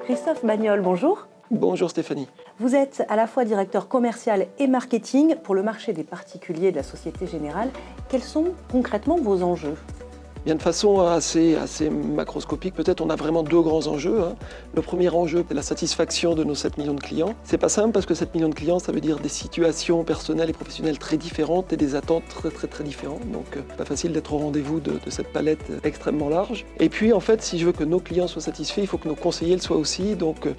Christophe Bagnol, bonjour. Bonjour Stéphanie. Vous êtes à la fois directeur commercial et marketing pour le marché des particuliers de la Société Générale. Quels sont concrètement vos enjeux ? Bien, de façon assez macroscopique, peut-être on a vraiment deux grands enjeux. Le premier enjeu, c'est la satisfaction de nos 7 millions de clients. C'est pas simple parce que 7 millions de clients, ça veut dire des situations personnelles et professionnelles très différentes et des attentes très différentes. Donc pas facile d'être au rendez-vous de cette palette extrêmement large. Et puis en fait, si je veux que nos clients soient satisfaits, il faut que nos conseillers le soient aussi. Donc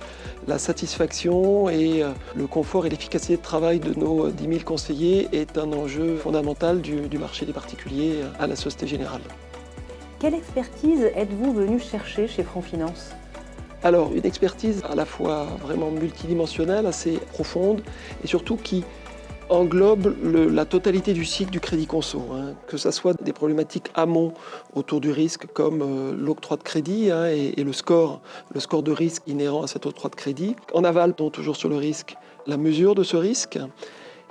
la satisfaction et le confort et l'efficacité de travail de nos 10 000 conseillers est un enjeu fondamental du marché des particuliers à la Société Générale. Quelle expertise êtes-vous venu chercher chez Franc Finance ? Alors, une expertise à la fois vraiment multidimensionnelle, assez profonde, et surtout qui englobe la totalité du cycle du crédit conso, que ce soit des problématiques amont autour du risque comme l'octroi de crédit et le score de risque inhérent à cet octroi de crédit. En aval, donc toujours sur le risque, la mesure de ce risque.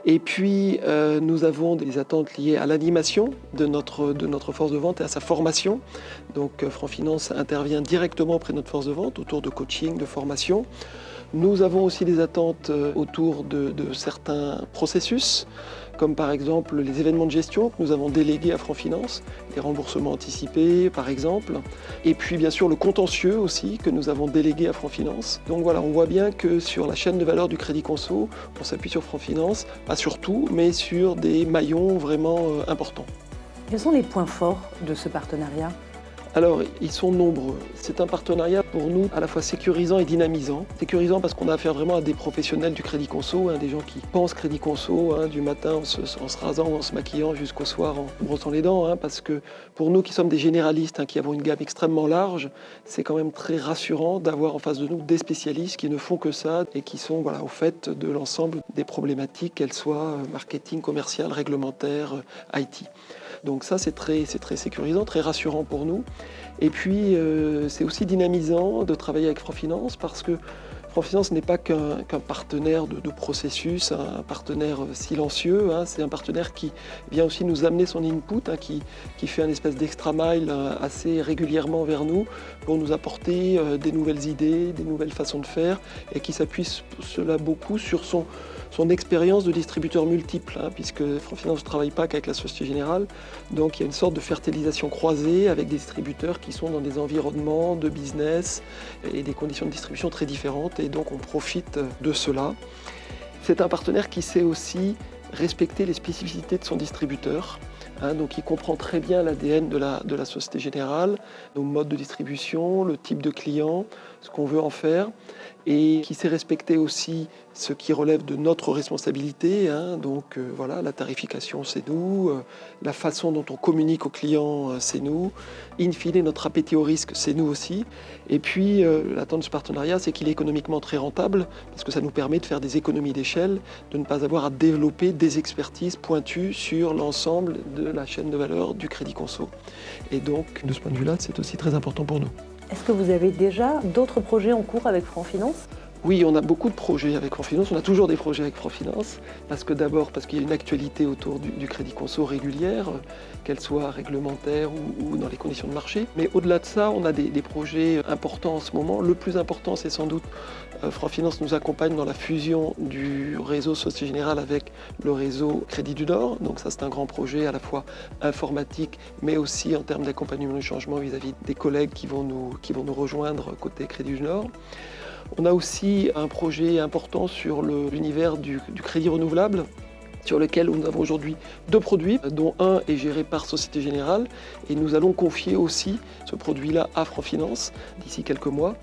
Et puis, nous avons des attentes liées à l'animation de notre force de vente et à sa formation. Donc, Franc Finance intervient directement auprès de notre force de vente autour de coaching, de formation. Nous avons aussi des attentes autour de certains processus, comme par exemple les événements de gestion que nous avons délégués à Franc Finance, les remboursements anticipés par exemple, et puis bien sûr le contentieux aussi que nous avons délégué à Franc Finance. Donc voilà, on voit bien que sur la chaîne de valeur du crédit conso, on s'appuie sur Franc Finance, pas sur tout, mais sur des maillons vraiment importants. Quels sont les points forts de ce partenariat ? Alors, ils sont nombreux. C'est un partenariat pour nous à la fois sécurisant et dynamisant. Sécurisant parce qu'on a affaire vraiment à des professionnels du crédit conso, des gens qui pensent crédit conso, du matin en se rasant ou en se maquillant jusqu'au soir en brossant les dents. Parce que pour nous qui sommes des généralistes, qui avons une gamme extrêmement large, c'est quand même très rassurant d'avoir en face de nous des spécialistes qui ne font que ça et qui sont au fait de l'ensemble des problématiques, qu'elles soient marketing, commercial, réglementaire, IT. Donc ça, c'est très sécurisant, très rassurant pour nous. Et puis, c'est aussi dynamisant de travailler avec Franc Finance parce que Franc Finance n'est pas qu'un partenaire de processus, un partenaire silencieux. C'est un partenaire qui vient aussi nous amener son input, qui fait un espèce d'extra mile assez régulièrement vers nous pour nous apporter des nouvelles idées, des nouvelles façons de faire et qui s'appuie cela beaucoup sur son expérience de distributeur multiple, puisque Franc Finance ne travaille pas qu'avec la Société Générale. Donc il y a une sorte de fertilisation croisée avec des distributeurs qui sont dans des environnements de business et des conditions de distribution très différentes. Et donc on profite de cela. C'est un partenaire qui sait aussi respecter les spécificités de son distributeur. Donc il comprend très bien l'ADN de la Société Générale, nos modes de distribution, le type de client, ce qu'on veut en faire, et qui sait respecter aussi ce qui relève de notre responsabilité. Donc voilà, la tarification c'est nous, la façon dont on communique aux clients c'est nous, in fine notre appétit au risque c'est nous aussi. Et puis l'attente de ce partenariat c'est qu'il est économiquement très rentable parce que ça nous permet de faire des économies d'échelle, de ne pas avoir à développer des expertises pointues sur l'ensemble de la chaîne de valeur du crédit conso. Et donc de ce point de vue-là c'est aussi très important pour nous. Est-ce que vous avez déjà d'autres projets en cours avec Franc Finance ? Oui, on a beaucoup de projets avec Franc Finance. On a toujours des projets avec Franc Finance. Parce qu'il y a une actualité autour du crédit conso régulière, qu'elle soit réglementaire ou dans les conditions de marché. Mais au-delà de ça, on a des projets importants en ce moment. Le plus important, c'est sans doute Franc Finance nous accompagne dans la fusion du réseau Société Générale avec le réseau Crédit du Nord. Donc ça, c'est un grand projet à la fois informatique, mais aussi en termes d'accompagnement du changement vis-à-vis des collègues qui vont nous rejoindre côté Crédit du Nord. On a aussi un projet important sur l'univers du crédit renouvelable, sur lequel nous avons aujourd'hui 2 produits, dont un est géré par Société Générale, et nous allons confier aussi ce produit-là à Franc Finance d'ici quelques mois.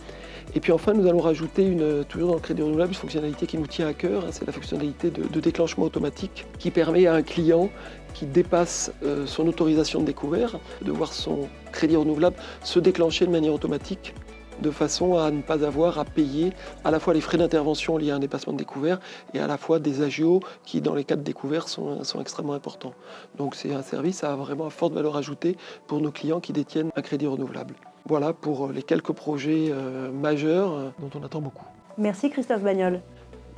Et puis enfin, nous allons rajouter, toujours dans le crédit renouvelable, une fonctionnalité qui nous tient à cœur, c'est la fonctionnalité de déclenchement automatique, qui permet à un client qui dépasse son autorisation de découvert, de voir son crédit renouvelable se déclencher de manière automatique, de façon à ne pas avoir à payer à la fois les frais d'intervention liés à un dépassement de découvert et à la fois des agios qui, dans les cas de découvert, sont extrêmement importants. Donc c'est un service à vraiment à forte valeur ajoutée pour nos clients qui détiennent un crédit renouvelable. Voilà pour les quelques projets majeurs dont on attend beaucoup. Merci Christophe Bagnol.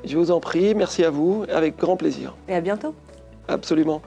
Je vous en prie, merci à vous, avec grand plaisir. Et à bientôt. Absolument.